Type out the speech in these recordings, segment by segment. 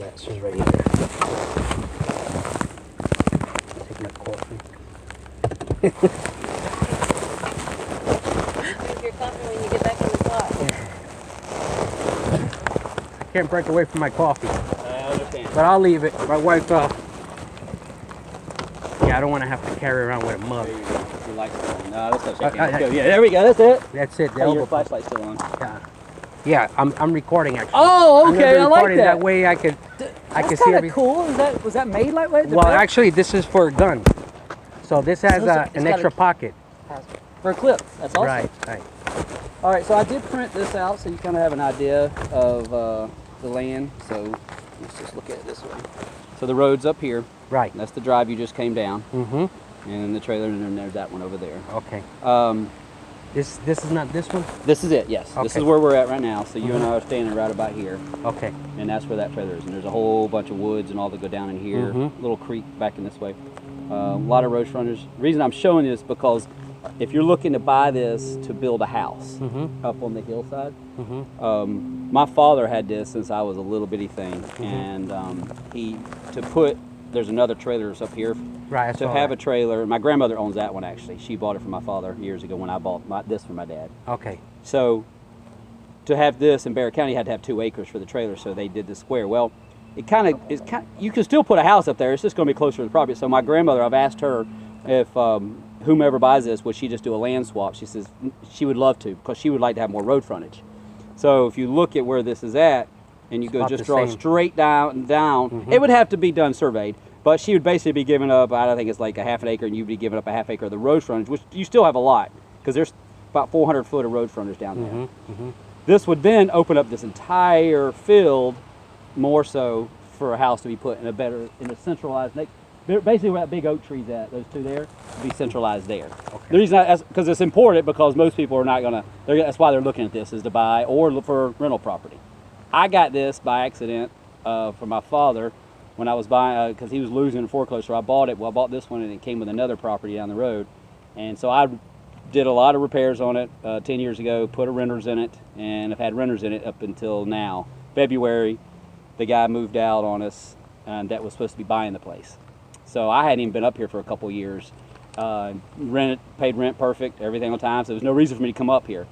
glasses right here. Take my coffee. Drink your coffee when you get back in the car. I can't break away from my coffee, I understand. but I'll leave it. My wife, yeah, I don't want to have to carry around with a mug. There you go. Your light's still on. No, that's not shaking. Uh, Let's go. Yeah, there we go. That's it. That's it. The Oh, your elbow pump. flashlight's still on. Yeah, I'm recording actually. Oh, I'm gonna okay. be I like recording that. way I can That's see kind of everything. cool. Was that made like that? Well, actually, this is for a gun. So this has So it's an got extra a- pocket. for a clip. That's awesome. Right. All right, so I did print this out so you kind of have an idea of the land. So let's just look at it this way. So the road's up here. Right. That's the drive you just came down, Mm-hmm. and the trailer, and then there's that one over there. Okay. This This is not this one? this is it. Yes, this Okay. is where we're at right now. So you and I are standing right about here, Okay. and that's where that trailer is. And there's a whole bunch of woods and all that go down in here. Mhm. Little creek back in this way. A lot of road frontage. The reason I'm showing this because if you're looking to buy this to build a house Mm-hmm. up on the hillside. Mm-hmm. My father had this since I was a little bitty thing, Mm-hmm. and there's another trailer that's up here. Right. I To saw have that. a trailer, my grandmother owns that one actually. She bought it from my father years ago when I bought this for my dad. Okay. So to have this in Barrett County, you had to have 2 acres for the trailer, so they did the square. Well, you can still put a house up there. It's just going to be closer to the property. So my grandmother, I've asked her if whomever buys this, would she just do a land swap? She says she would love to because she would like to have more road frontage. So if you look at where this is at, and you It's go about just the draw same. straight down, Mhm. it would have to be done surveyed. But she would basically be giving up, I don't think it's like a half an acre, and you'd be giving up a half acre of the road frontage, which you still have a lot, because there's about 400 foot of road frontage down there. Mm-hmm. Mm-hmm. This would then open up this entire field, more so for a house to be put in a centralized, basically where that big oak tree's at, those two there, be centralized there. Okay. The reason, because it's important, because most people are not gonna, that's why they're looking at this, is to buy or look for rental property. I got this by accident from my father when I was buying, because he was losing in foreclosure. I bought it. Well, I bought this one, and it came with another property down the road, and so I did a lot of repairs on it 10 years ago, put renters in it, and I've had renters in it up until now. February, the guy moved out on us, and that was supposed to be buying the place. So I hadn't even been up here for a couple of years. Paid rent perfect, everything on time, so there was no reason for me to come up here.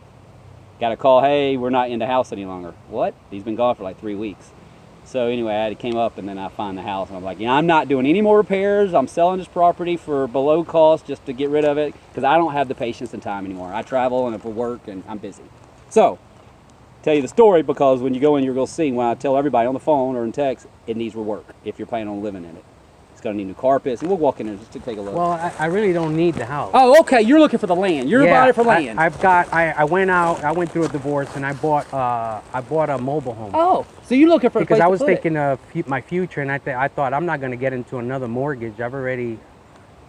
Got a call, hey, we're not in the house any longer. What? He's been gone for like 3 weeks. So anyway, I came up, and then I find the house, and I'm like, I'm not doing any more repairs. I'm selling this property for below cost just to get rid of it, because I don't have the patience and time anymore. I travel and for work, and I'm busy. So, tell you the story, because when you go in, you're going to see, when I tell everybody on the phone or in text, it needs rework if you're planning on living in it. It's going to need new carpets, and we'll walk in there just to take a look. Well, I really don't need the house. Oh, okay, you're looking for the land. You're buying it for land. I went through a divorce, and I bought a mobile home. Oh, so you're looking for a Because place I to was put it. thinking of my future, and I thought I'm not going to get into another mortgage. I've already,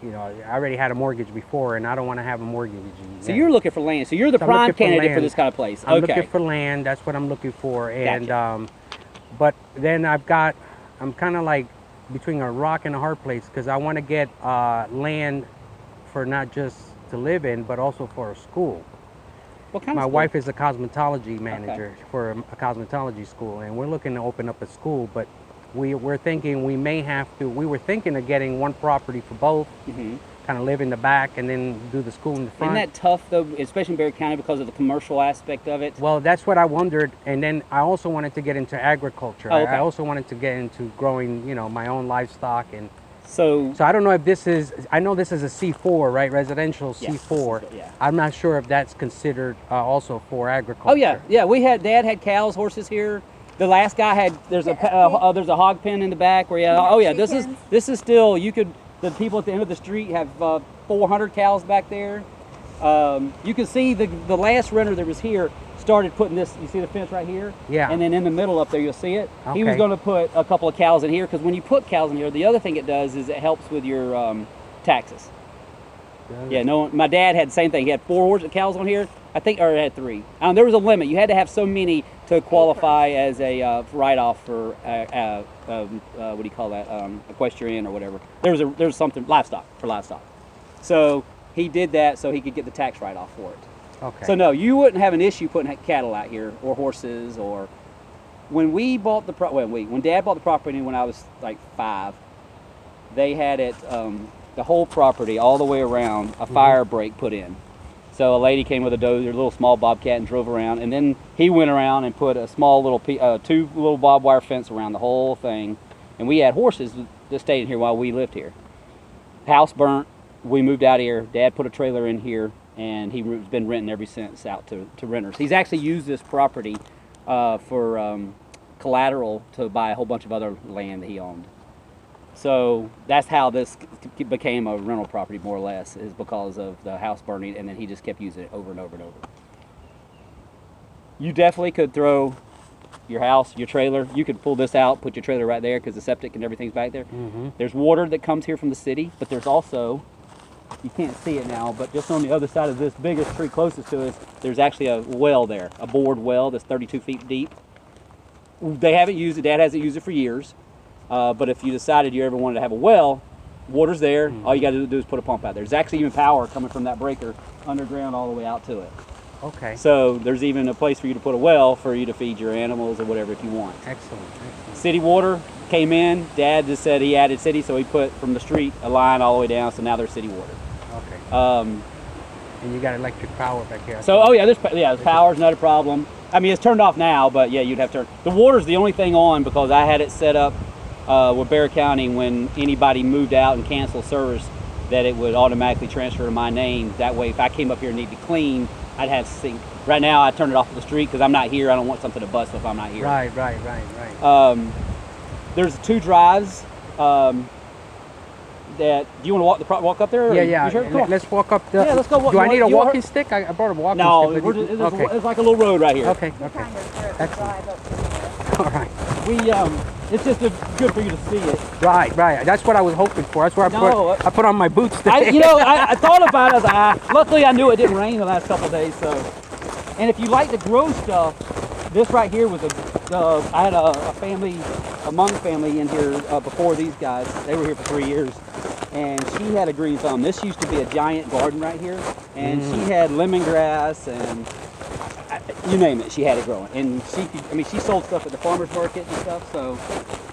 I already had a mortgage before, and I don't want to have a mortgage again. So you're looking for land. So you're the So I'm prime looking for candidate for land. this kind of place. I'm Okay. looking for land. That's what I'm looking for, and Gotcha. but then I'm kind of like between a rock and a hard place, because I want to get land for not just to live in, but also for a school. What kind My of school? wife is a cosmetology manager for a cosmetology school, and we're looking to open up a school, but we're thinking we were thinking of getting one property for both, Mhm. kind of live in the back and then do the school in the front. Isn't that tough though, especially in Barrett County because of the commercial aspect of it? Well, that's what I wondered, and then I also wanted to get into agriculture. Oh, okay. I also wanted to get into growing, my own livestock, and So so I don't know if this is. I know this is a C4, right? Residential Yes, C4. yeah. I'm not sure if that's considered also for agriculture. Oh yeah. Dad had cows, horses here. The last guy had. There's a hog pen in the back where Chickens. This is still the people at the end of the street have 400 cows back there. You can see the last renter that was here started putting this. You see the fence right here? Yeah. And then in the middle up there, you'll see it. He was Okay. going to put a couple of cows in here because when you put cows in here, the other thing it does is it helps with your taxes. Yeah, no. My dad had the same thing. He had 4 cows on here, I think, or had 3. There was a limit. You had to have so many to qualify as a write-off for what do you call that? Equestrian or whatever. There's something livestock. So he did that so he could get the tax write-off for it. Okay. So no, you wouldn't have an issue putting cattle out here or horses or when we bought the when Dad bought the property when I was like 5, they had it the whole property all the way around a fire break put in. So a lady came with a dozer, a little small bobcat, and drove around, and then he went around and put a small little 2 little barbed wire fence around the whole thing, and we had horses that stayed in here while we lived here. House burnt. We moved out here. Dad put a trailer in here, and he's been renting ever since out to renters. He's actually used this property for collateral to buy a whole bunch of other land that he owned. So that's how this became a rental property, more or less, is because of the house burning, and then he just kept using it over and over and over. You definitely could throw your house, your trailer. You could pull this out, put your trailer right there, because the septic and everything's back there. There's water that comes here from the city, but there's also, you can't see it now, but just on the other side of this biggest tree closest to us, there's actually a well there, a bored well that's 32 feet deep. They haven't used it. Dad hasn't used it for years. But if you decided you ever wanted to have a well, water's there. All you got to do is put a pump out there. There's actually even power coming from that breaker underground all the way out to it. Okay. So there's even a place for you to put a well for you to feed your animals or whatever if you want. Excellent. City water came in. Dad just said he added city, so he put from the street a line all the way down. So now there's city water. Okay. And you got electric power back here. So the power's not a problem. I mean, it's turned off now, but yeah, you'd have to turn. The water's the only thing on because I had it set up with Bear County when anybody moved out and canceled service, that it would automatically transfer to my name. That way, if I came up here and needed to clean, I'd have to sink. Right now, I turn it off at the street because I'm not here. I don't want something to bust if I'm not here. Right. There's 2 drives. That do you want to walk up there? Yeah. You sure? Come on. Let's walk up the. Yeah, let's go. Do I need a walking stick? I brought a walking No, stick. it's like a little road right here. Okay. Excellent. All right. We it's just good for you to see it. Right. That's what I was hoping for. That's where I put on my boots today. I thought about it. Luckily, I knew it didn't rain the last couple of days. So, and if you like to grow stuff, this right here was I had a family, a Hmong family in here before these guys. They were here for 3 years, and she had a green thumb. This used to be a giant garden right here, and she had lemongrass and you name it, she had it growing. And she sold stuff at the farmer's market and stuff. So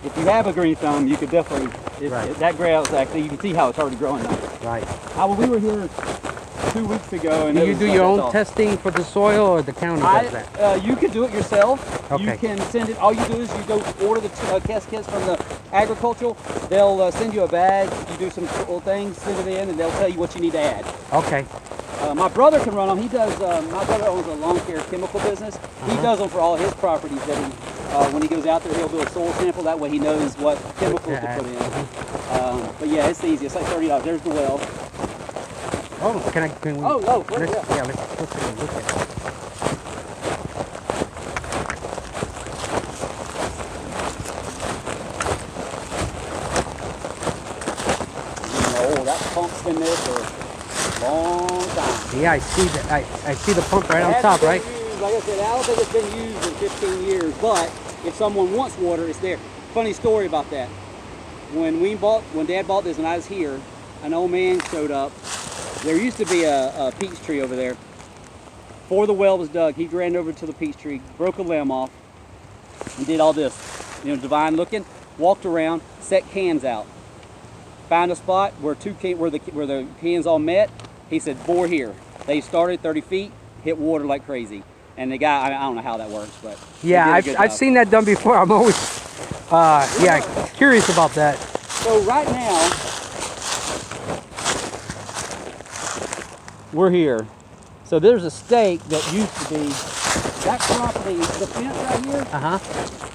if you have a green thumb, you could definitely, that grass actually, you can see how it's already growing now. Right. We were here 2 weeks ago. And do you do your own testing for the soil, or the county does that? You can do it yourself. Okay. You can send it, all you do is you go order the test kits from the agricultural. They'll send you a bag, you do some little things, send it in, and they'll tell you what you need to add. Okay. My brother can run them. He does. My brother owns a lawn care chemical business. He does them for all his properties. That he, when he goes out there, he'll do a soil sample. That way, he knows what chemicals to put in. But yeah, it's easy. It's like $30. There's the well. Oh, can we? Let's look at it. Look at it. That pump's been there for a long time. Yeah, I see that. I see the pump right on top, right? Like I said, I don't think it's been used in 15 years, but if someone wants water, it's there. Funny story about that. When Dad bought this and I was here, an old man showed up. There used to be a peach tree over there. Before the well was dug, he ran over to the peach tree, broke a limb off, and did all this. Divine looking, walked around, set cans out. Found a spot where the cans all met. He said, bore here. They started 30 feet, hit water like crazy. And the guy, I don't know how that works, but yeah, I've seen that done before. I'm always curious about that. So right now, we're here. So there's a stake that used to be that property, the fence right here.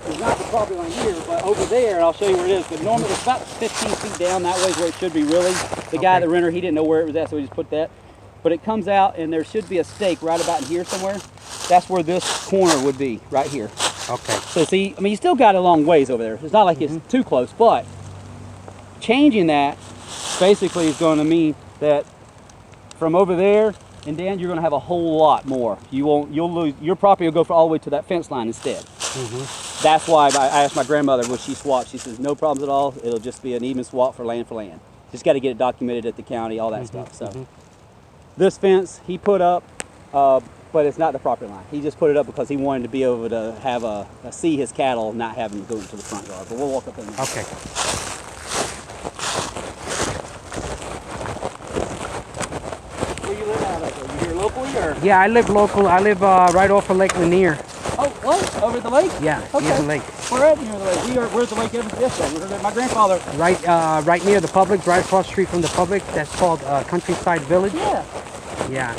Is not the property line here, but over there, and I'll show you where it is. But normally it's about 15 feet down. That way is where it should be really. The guy, the renter, he didn't know where it was at, so he just put that. But it comes out, and there should be a stake right about in here somewhere. That's where this corner would be, right here. Okay. So see, you still got a long ways over there. It's not like it's too close, but changing that basically is going to mean that from over there and then you're going to have a whole lot more. You'll lose, your property will go all the way to that fence line instead. That's why I asked my grandmother, would she swap? She says, no problems at all. It'll just be an even swap for land. Just got to get it documented at the county, all that stuff. So this fence he put up but it's not the property line. He just put it up because he wanted to be able to have see his cattle, not having to go into the front yard. But we'll walk up in there. Okay. Where you live out of? Are you here locally or? Yeah, I live local. I live right off of Lake Lanier. Oh, what? Over at the lake? Yeah, Okay. near the lake. We're at near the lake. We're at the lake yesterday. We were there. My grandfather. Right near the Publix, right across the street from the Publix. That's called Countryside Village. Yeah. Yeah.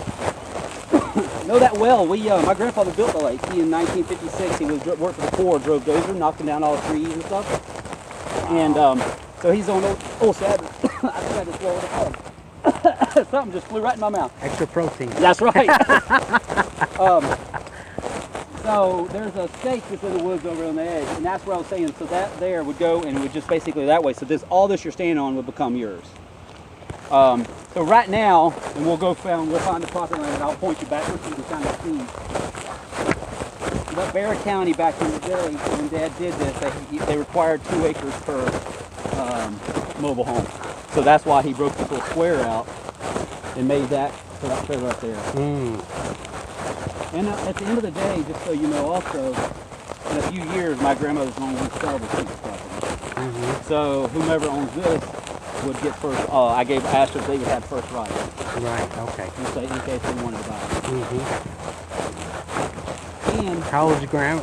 Know that well. My grandfather built the lake. He in 1956. He worked for the Corps, drove dozer, knocking down all the trees and stuff. And so he's on old Sabbath. I think I just swallowed a bug. Something just flew right in my mouth. Extra protein. That's right. So there's a stake that's in the woods over on the edge, and that's where I was saying. So that there would go and would just basically that way. So all this you're standing on would become yours. So right now, and we'll find the property line, and I'll point you backwards so you can kind of see. But Barra County back in the day, when Dad did this, they required 2 acres per mobile home. So that's why he broke this little square out and made that so that trailer up there. And at the end of the day, just so you know, also in a few years, my grandmother's going to sell this piece of property. So whomever owns this would get first. I asked if they would have first right. Right. Okay. In case they wanted to buy it. And How old is your grandma?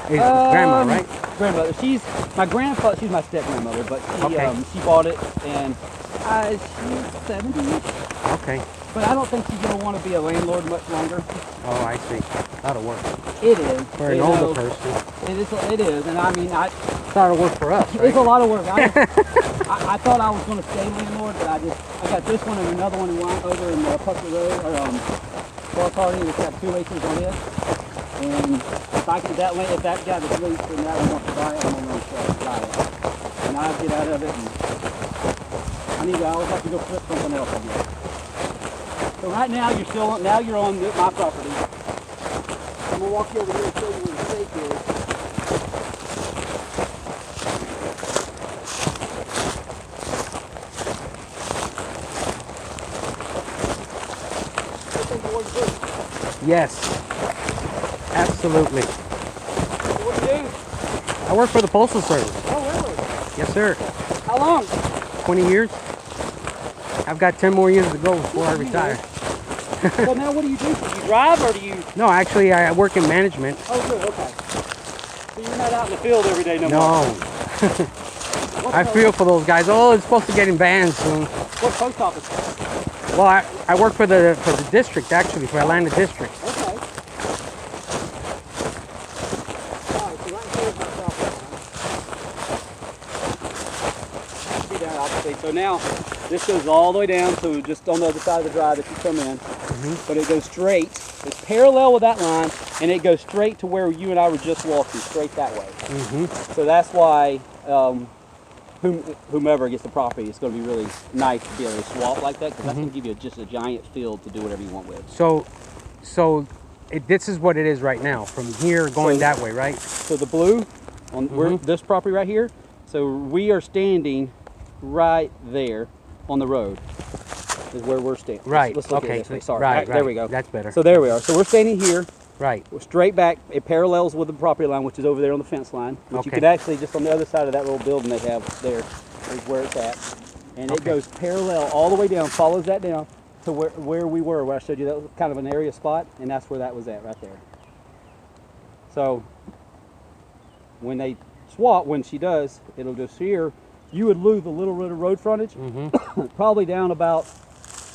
Grandma, right? Grandmother. She's my step grandmother, but she bought it and she's 70. Okay. But I don't think she's gonna want to be a landlord much longer. Oh, I see. A lot of work It is for an older person. It is, and I mean, It's a lot of work for us, right? it's a lot of work. I thought I was going to stay landlord, but I got this one and another one over in Puckett Road or Bar Party. It's got 2 acres on it, and if that guy that's leased and that one wants to buy it, I'm going to buy it, and I'll get out of it. And I always have to go flip something else again. So right now you're on my property. I'm gonna walk you over here and show you where the stake is. Yes. Absolutely. What do you do? I work for the Postal Service. Oh, really? Yes, sir. How long? 20 years. I've got 10 more years to go before I retire. So now what do you do? Do you drive or do you? No, actually, I work in management. Oh, good. Okay. So you're not out in the field every day no more. No. I feel for those guys. Oh, it's supposed to get in banned soon. What post office? Well, I work for the district, actually, for Atlanta District. Okay. All right, so right here is my property. See down opposite. So now this goes all the way down to just on the other side of the drive that you come in. But it goes straight. It's parallel with that line, and it goes straight to where you and I were just walking, straight that way. So that's why whomever gets the property, it's going to be really nice to be able to swap like that, because that's going to give you just a giant field to do whatever you want with. So this is what it is right now, from here going that way, right? So the blue on this property right here. So we are standing right there on the road. Is where we're standing. Right. Let's look Okay. at this. Sorry. Right. There we go. That's better. So there we are. So we're standing here. Right. We're straight back. It parallels with the property line, which is over there on the fence line. Which you Okay. could actually, just on the other side of that little building they have there, is where it's at. And it goes parallel all the way down, follows that down to where we were, where I showed you that was kind of an area spot, and that's where that was at, right there. So when they swap, when she does, it'll just here, you would lose a little bit of road frontage, probably down about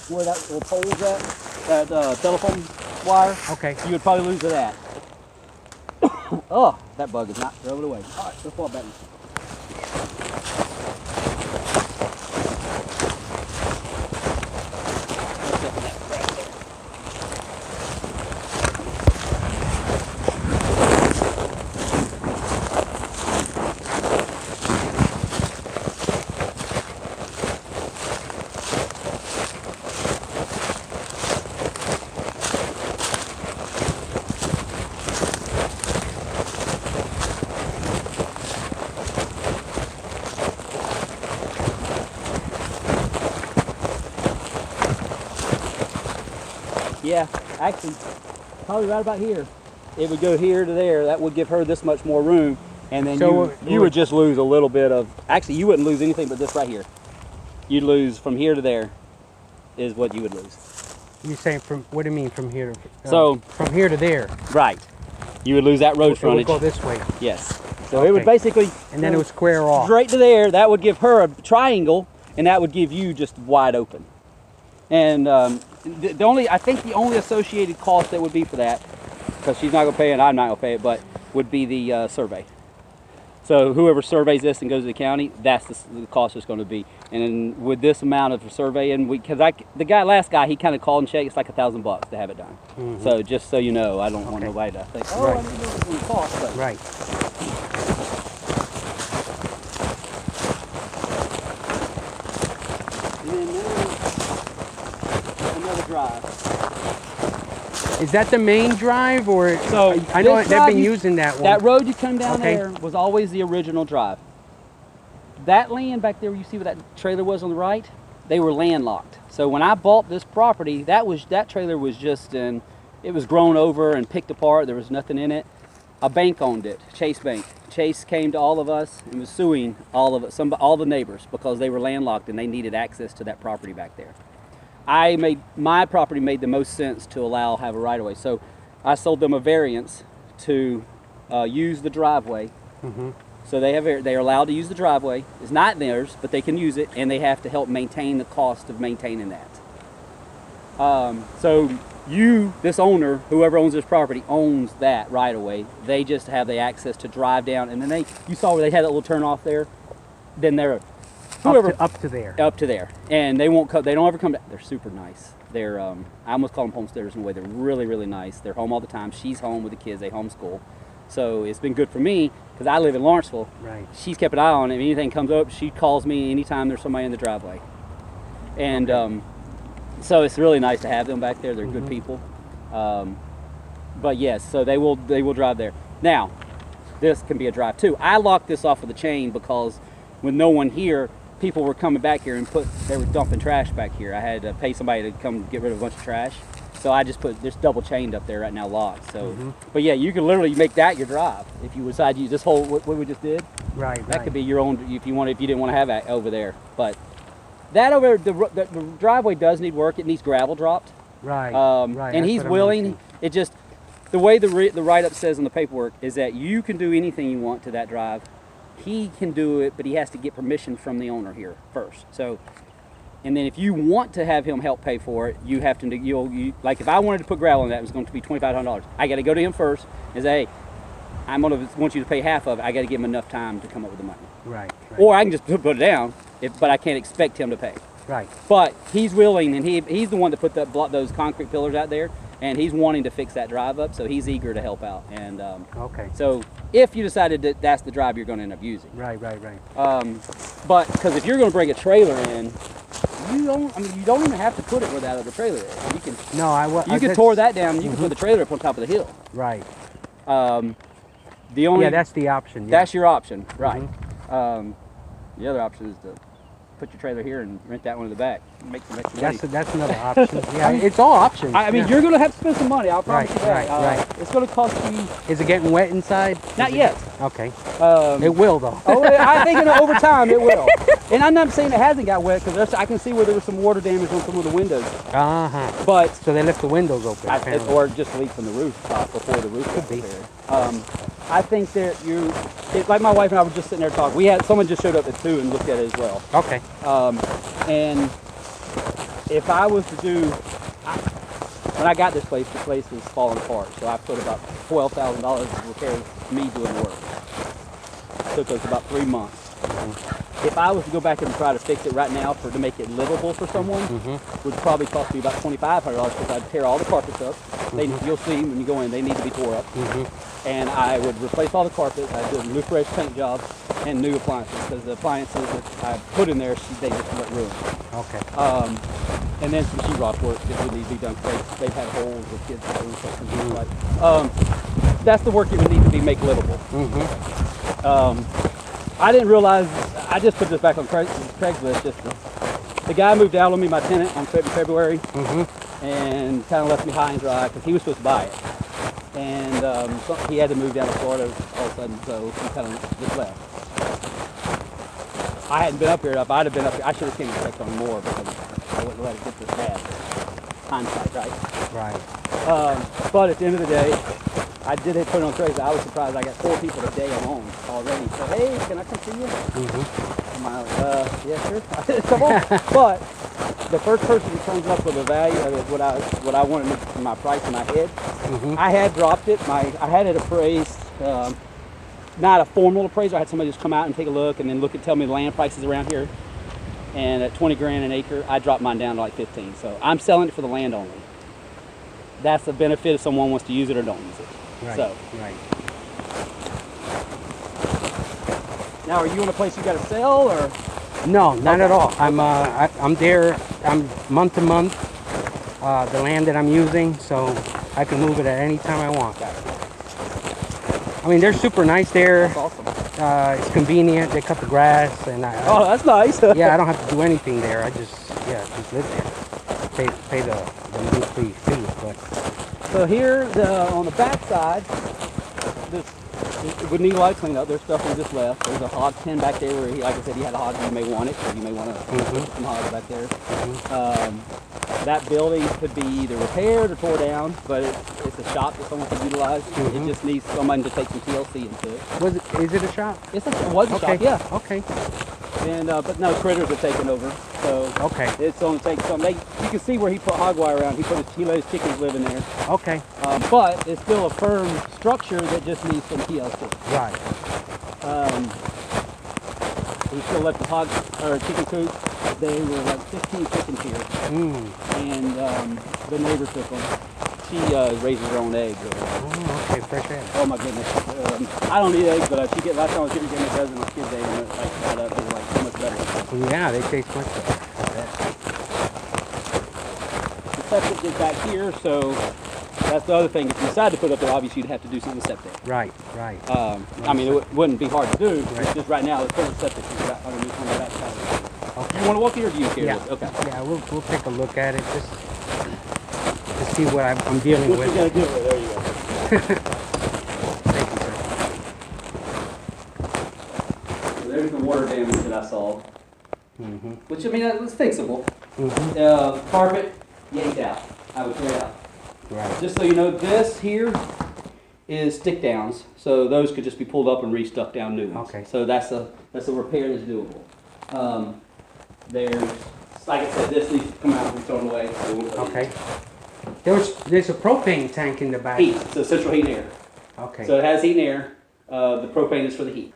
where that little pole is at, that telephone wire. Okay. You would probably lose to that. Oh, that bug is not drove it away. All right, let's walk back. Yeah, actually, probably right about here. It would go here to there. That would give her this much more room, and then So you would just lose a little bit of. Actually, you wouldn't lose anything but this right here. You'd lose from here to there, is what you would lose. You saying from? What do you mean from here? So- from here to there. Right. You would lose that road It would frontage. go this way, Yes. So it would Okay. basically. and then it would square off. Straight to there. That would give her a triangle, and that would give you just wide open. And I think the only associated cost that would be for that, because she's not going to pay it and I'm not going to pay it, but would be the survey. So whoever surveys this and goes to the county, that's the cost it's going to be. And then with this amount of survey, and because last guy, he kind of called and checked, it's like $1,000 to have it done. So just so you know, I don't want Okay. nobody to think, oh, Right. I didn't know what it was going to cost. But Right. And then there's another drive. Is that the main drive, or So I know this they've drive been you- using that one. That road you come down Okay. there was always the original drive. That land back there, you see where that trailer was on the right? They were landlocked. So when I bought this property, that trailer was just it was grown over and picked apart. There was nothing in it. A bank owned it, Chase Bank. Chase came to all of us and was suing all the neighbors because they were landlocked and they needed access to that property back there. My property made the most sense to have a right of way. So I sold them a variance to use the driveway. So they're allowed to use the driveway. It's not theirs, but they can use it, and they have to help maintain the cost of maintaining that. So this owner, whoever owns this property, owns that right of way. They just have the access to drive down, and then you saw where they had that little turn off there. Then they're up to there. up to there, and they won't come. They don't ever come down. They're super nice. They're I almost call them homesteaders in a way. They're really, really nice. They're home all the time. She's home with the kids. They homeschool, so it's been good for me because I live in Lawrenceville. Right. She's kept an eye on it. If anything comes up, she calls me anytime there's somebody in the driveway, and so it's really nice to have them back there. They're good people. But yes, so they will drive there. Now, this can be a drive too. I locked this off with a chain because with no one here, people were coming back here and they were dumping trash back here. I had to pay somebody to come get rid of a bunch of trash. So I just put this double chained up there right now, locked. So, but yeah, you can literally make that your drive if you decide to use this whole what we just did. Right. That could be your own if you didn't want to have that over there. But that over there, the driveway does need work. It needs gravel dropped. Right. And Right. That's he's what I'm willing. noticing. It just the way the write-up says in the paperwork is that you can do anything you want to that drive. He can do it, but he has to get permission from the owner here first. So, and then if you want to have him help pay for it, you have to. Like if I wanted to put gravel in that, it was going to be $2,500. I got to go to him first and say, hey, I'm gonna want you to pay half of it. I got to give him enough time to come up with the money. Right. Or I can just put it down, but I can't expect him to pay. Right. But he's willing, and he's the one that put those concrete pillars out there, and he's wanting to fix that drive up, so he's eager to help out. And Okay. so if you decided that that's the drive you're going to end up using, Right. but because if you're going to bring a trailer in, you don't even have to put it where that other trailer is. You can No, you can tore that down. You can put the trailer up on top of the hill. Right. The only Yeah, that's the option. Yeah. that's your option, right? The other option is to put your trailer here and rent that one in the back. Make some extra money. That's another option. Yeah, it's all options. I mean, yeah. you're going to have to spend some money. I'll promise you that. Right. It's going to cost you. Is it getting wet inside? Not yet. Okay. Um, It will though. I think over time it will. And I'm not saying it hasn't got wet because I can see where there was some water damage on some of the windows. But So they left the windows open. apparently. or just leak from the rooftop before the roof got be. repaired. I think that like my wife and I were just sitting there talking. Someone just showed up at 2 and looked at it as well. Okay. And if I was to when I got this place, the place was falling apart. So I put about $12,000 to repair me doing the work. It took us about 3 months. If I was to go back and try to fix it right now to make it livable for someone, would probably cost me about $2,500 because I'd tear all the carpets up. You'll see when you go in, they need to be tore up. And I would replace all the carpets. I'd do a new fresh paint job and new appliances because the appliances that I put in there, they just went ruined. Okay. And then some sheetrock work that would need to be done because they've had holes with kids' toes and things like. That's the work that would need to be make livable. I didn't realize, I just put this back on Craigslist. The guy moved out on me, my tenant, on February, and kind of left me high and dry because he was supposed to buy it. and he had to move down to Florida all of a sudden, so he kind of just left. I hadn't been up here. If I'd have been up here, I should have came and checked on more because I wouldn't let it get this bad. Hindsight, right? Right. But at the end of the day, I did put it on Craigslist. I was surprised. I got 4 people today alone already. So hey, can I come see you? Mm-hmm. I'm like, yeah, sure. Come on. But the first person who comes up with a value of what I wanted in my price in my head, Mm-hmm. I had dropped it. I had it appraised. Not a formal appraisal. I had somebody just come out and take a look and then tell me the land prices around here. And at 20 grand an acre, I dropped mine down to like 15. So I'm selling it for the land only. That's the benefit if someone wants to use it or don't use it. Right. So Right. now, are you in a place you got to sell or? No, not at all. I'm there. I'm month to month. The land that I'm using, so I can move it at any time I want. I mean, they're super nice there. That's awesome. It's convenient. They cut the grass, and Oh, that's nice. yeah, I don't have to do anything there. I just live there. Pay the monthly fee, but So here, on the back side, this would need a lot of cleanup. There's stuff we just left. There's a hog pen back there where, like I said, he had a hog. You may want it, so you may want to put some hogs back there. That building could be either repaired or tore down, but it's a shop that someone could utilize. It just needs someone to take some TLC into it. is it a shop? It was a shop, yeah. Okay. And but no, critters are taking over. So Okay. it's going to take some. You can see where he put hog wire around. He let his chickens live in there. Okay. But it's still a firm structure that just needs some TLC. Right. We still left the hog or chicken coop. They were like 15 chickens here, and the neighbor took them. She raises her own eggs. Oh, okay. Fresh egg. Oh my goodness! I don't eat eggs, but last time I was getting a dozen of kids' eggs, and it like that up. They were like so much better. Yeah, they taste much better. The septic is back here, so that's the other thing. If you decide to put it up there, obviously you'd have to do something with septic. Right. Right. I mean, it wouldn't be hard to do. Right. It's just right now the current septic is right underneath on the back side. Okay. You want to walk here, or do you care? Yeah. Okay. Yeah, we'll take a look at it just to see what I'm dealing What with. you gonna do with it? There you go. Thank you, sir. So there's the water damage that I saw. Which, I mean, that was fixable. Carpet, yanked out. I would tear it out. Right. Just so you know, this here is stick downs. So those could just be pulled up and re-stuck down new ones. Okay. So that's a repair that's doable. There's, like I said, this needs to come out and be thrown away. Okay. There's a propane tank in the back. Heat, so central heat and air. Okay. So it has heat and air. The propane is for the heat.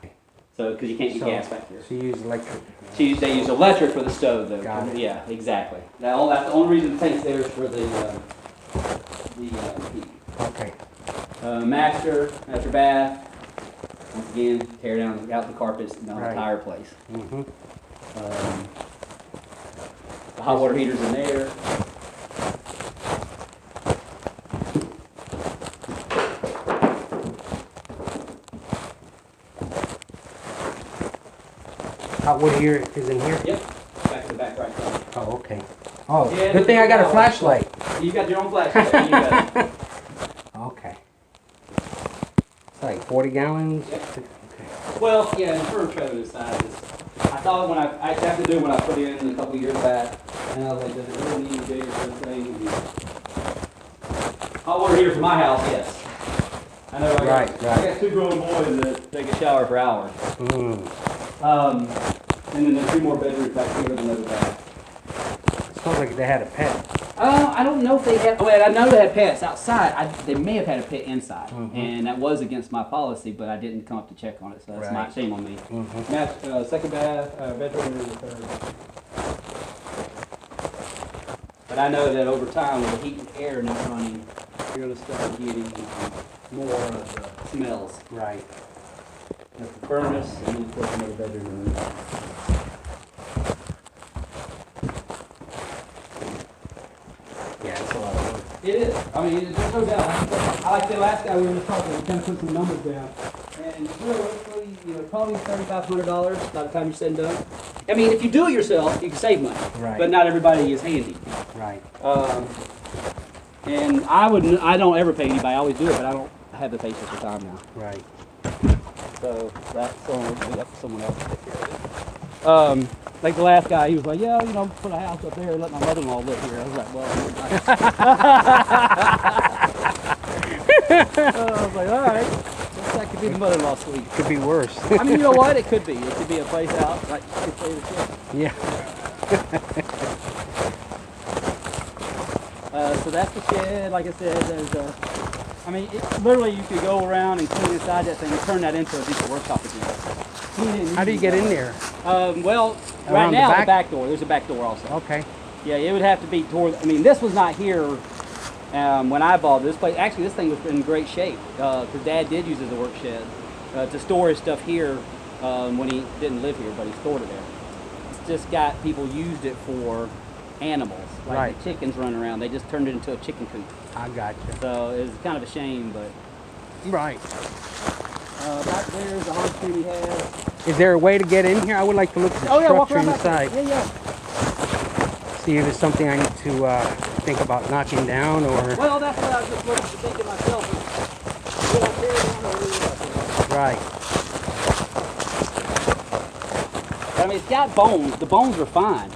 So, because you can't get So- gas back here. So you use electric. They use electric for the stove, though. Got it. Yeah, exactly. That's the only reason the tank's there is for the heat. Okay. Master bath. Once again, tear down out the carpets, the Right. entire place. Mm-hmm. The hot water heater's in there. Hot water here is in here? Yep. Back to the back right side. Oh, okay. Oh, Yeah, good thing I got a yeah. flashlight. You got your own flashlight. You got it. Okay. It's like 40 gallons? Yep. Okay. Well, yeah, and for trailer size is, I thought I have to do when I put it in a couple years back, and I was like, does it really need a bigger thing? Hot water heater for my house, yes. I know I Right. got 2 growing boys that take a shower for hours. And then there's 2 more bedrooms back here with another bath. It smells like they had a pet. I don't know if they had. Well, I know they had pets outside. They may have had a pet inside, and that was against my policy. But I didn't come up to check on it, so that's my Right. shame on me. Second bath, bedroom, and the third. But I know that over time, with the heat and air not running, you're going to start getting more of the smells. Right. That's the furnace, and then of course another bedroom. Yeah, it's a lot of work. It is. I mean, there's no doubt. I like the last guy we were just talking. We kind of put some numbers down, and realistically, probably $3,500 by the time you're said and done. I mean, if you do it yourself, you can save money. Right. But not everybody is handy. Right. And I don't ever pay anybody. I always do it, but I don't have the patience or time now. Right. So that's someone else to take care of it. Like the last guy, he was like, yeah, put a house up there and let my mother-in-law live here. I was like, well, I was like, all right. That could be the mother-in-law suite. Could be worse. I mean, you know what? It could be. It could be a place out, like you could say the ship. Yeah. So that's the shed. Like I said, there's literally you could go around and clean inside that thing and turn that into a decent workshop again. How do you get in there? Well, right Around the now back? the back door. There's a back door also. Okay. Yeah, it would have to be toward. I mean, this was not here when I bought this place. Actually, this thing was in great shape because Dad did use it as a work shed to store his stuff here when he didn't live here, but he stored it there. It's just got people used it for animals, like Right. the chickens running around. They just turned it into a chicken coop. I got you. So it's kind of a shame, but Right. back there's the hard tree he has. Is there a way to get in here? I would like to look at the Walk structure around back there. inside. Yeah. See if it's something I need to think about knocking down or. Well, that's what I was just thinking myself. Should I tear it down or leave it up there? Right. I mean, it's got bones. The bones are fine.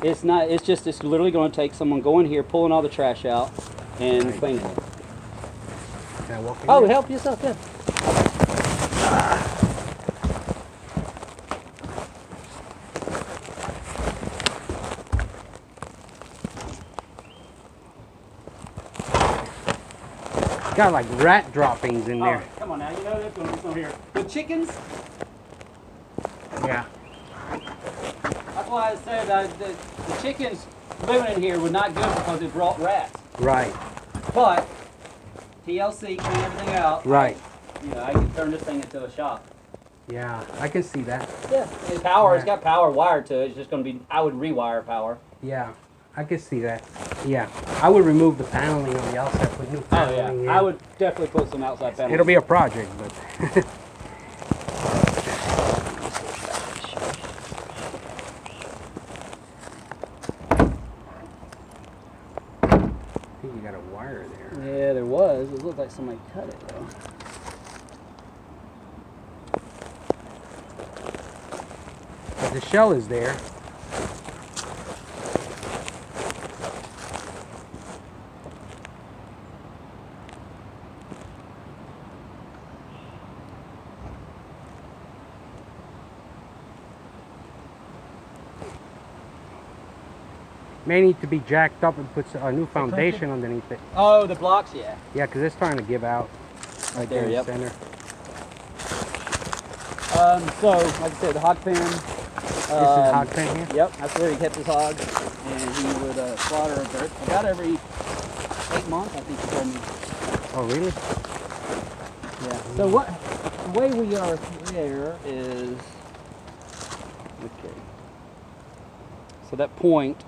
It's not. It's literally going to take someone going here, pulling all the trash out, and Right. cleaning it. Can I walk in Oh, there? help yourself, yeah. Got like rat droppings in there. Oh, come on now. You know there's going to be some here. The chickens. Yeah. That's why I said the chickens living in here were not good because it brought rats. Right. But TLC clean everything out. Right. I can turn this thing into a shop. Yeah. I can see that. Yeah. It's power. It's got power wired to it. It's just going to be. I would rewire power. Yeah. I can see that. Yeah. I would remove the paneling on the outside, put new Oh paneling in. yeah. I would definitely put some outside panels. It'll be a project, but. I think you got a wire there. Yeah, there was. It looked like somebody cut it though. But the shell is there. May need to be jacked up and put a new foundation underneath it. Oh, the blocks, yeah. Yeah, because it's starting to give out right there in Yep. the center. So, like I said, the hog pen. This is hog pen here? Yep, that's where he kept his hogs, and he would slaughter about every 8 months, I think he told me. Oh, really? Yeah. So the way we are here is, okay. So that point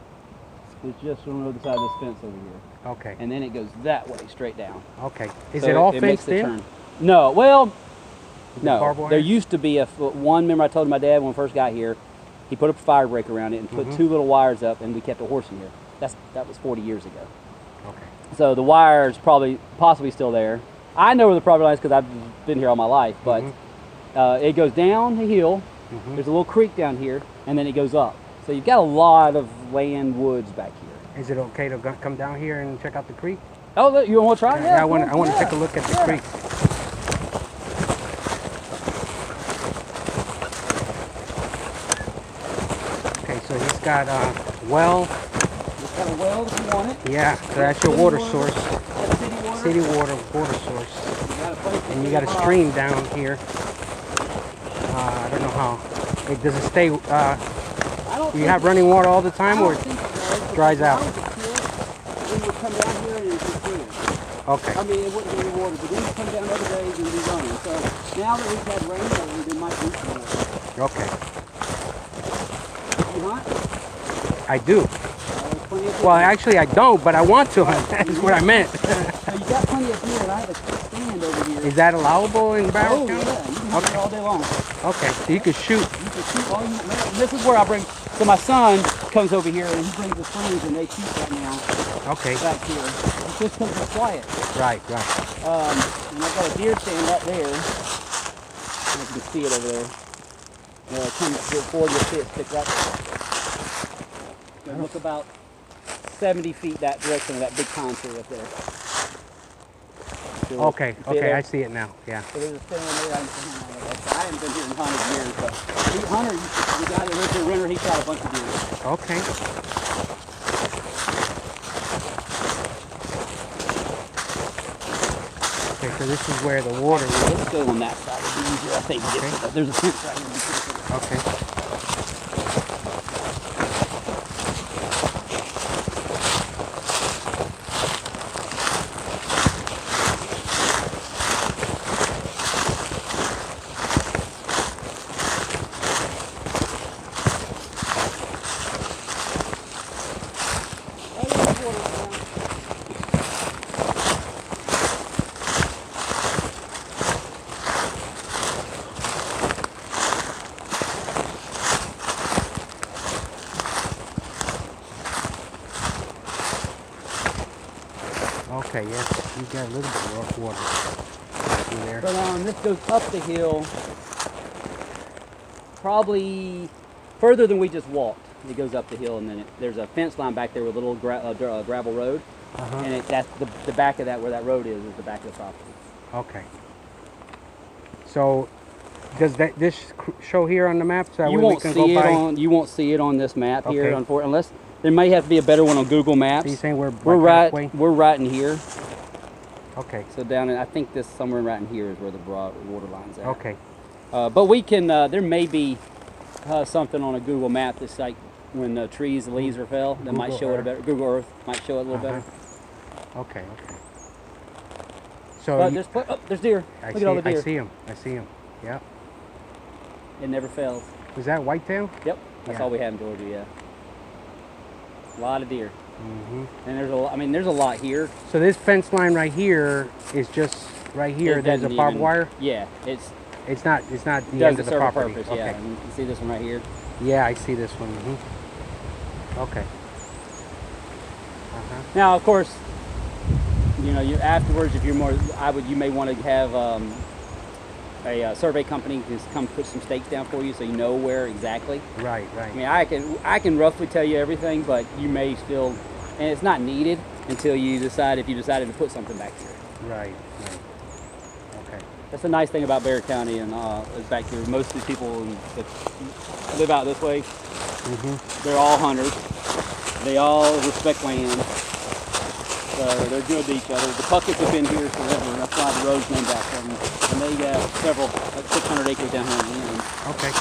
is just on the other side of this fence over here, Okay. and then it goes that way straight down. Okay. Is So it all makes fenced the in? turn. No, well, no. barbed wire? There used to be one. Remember, I told my dad when we first got here, he put a fire break around it and put 2 little wires up, and we kept a horse in here. That was 40 years ago. Okay. So the wire is possibly still there. I know where the property line is because I've been here all my life, but it goes down the hill. There's a little creek down here, and then it goes up. So you've got a lot of land woods back here. Is it okay to come down here and check out the creek? Oh, you want to try? Yeah, I want to take a look at the creek. Okay, so he's got a well. It's got a well if you want it. Yeah, so that's your water source. Got city water. City water source. You got a place to And you clean got a the hog. stream down here. I don't know how. Does it stay? I don't You think have running water all the I time, don't or think it does, dries because out? when I was a kid, we would come down here and it would be clear. okay? I mean, it wouldn't be any water, but then you come down other days and it'd be running. So now that we've had rain lately, there might be some water. Okay, You hunt? I do. There's plenty of Well, deer. actually, I don't, but I want to. That's what I meant. So you got plenty of deer, and I have a stand over here. Is that allowable in Barrow Oh, yeah, County? you can hunt it all day long. Okay, so you can shoot. You can shoot all you. This is where I bring. So my son, comes over here and he brings the springs and they shoot right now Okay. back here. It's just because it's quiet. Right, right. And I've got a deer stand up there. You can see it over there. Come forward, you'll see it stick right there. Look about 70 feet that direction of that big pine tree up there. Okay, See it okay, there? I see it now. Yeah. So there's a stand there. I haven't been here in 100 years, but Hunter, the guy that lives in Renner, he shot a bunch of deer. Okay. Okay, so this is where the water is. Let's go on that side. It'll be easier, I think. to get to that. There's a fence right here. Okay. Okay, yes, you got a little bit of water through there. But this goes up the hill, probably further than we just walked. It goes up the hill, and then there's a fence line back there with a little gravel road, and that's the back of that, where that road is the back of the property. Okay. So, does this show here on the map so You we won't can see go it by? on. You won't see it on this map here, Okay. unfortunately, unless there may have to be a better one on Google Maps. So you're saying we're We're halfway? right in here. Okay. So down in, I think this somewhere right in here is where the broad water line's at. Okay. But we can, there may be something on a Google map that's like when the trees, the leaves are fell, that might Google show it a Earth. better. Google Earth might show it a little better. Okay. Okay. So But there's deer. I Look see. at all the I deer. see him. I see him. Yeah. It never fails. Was that whitetail? Yep. That's Yeah. all we have in Georgia. Yeah. A lot of deer. Mm-hmm. And there's a lot here. So this fence line right here is just right here. It There's a doesn't barbed even- wire. Yeah. It's It's not the does end of the serve a property. purpose. Okay. Yeah. And you can see this one right here. Yeah, I see this one. Okay. Now, of course, you afterwards, if you're more, you may want to have a survey company just come put some stakes down for you, so you know where exactly. Right. Right. I mean, I can roughly tell you everything, but you may still, and it's not needed until you decide if you decided to put something back here. Right. Right. Okay. That's the nice thing about Bexar County, and is back here. Most of the people that live out this way, they're all hunters. They all respect land. So they're good to each other. The Pucketts have been here forever. That's why the road's named after them. And they got several, like 600 acres down here in the end. Okay.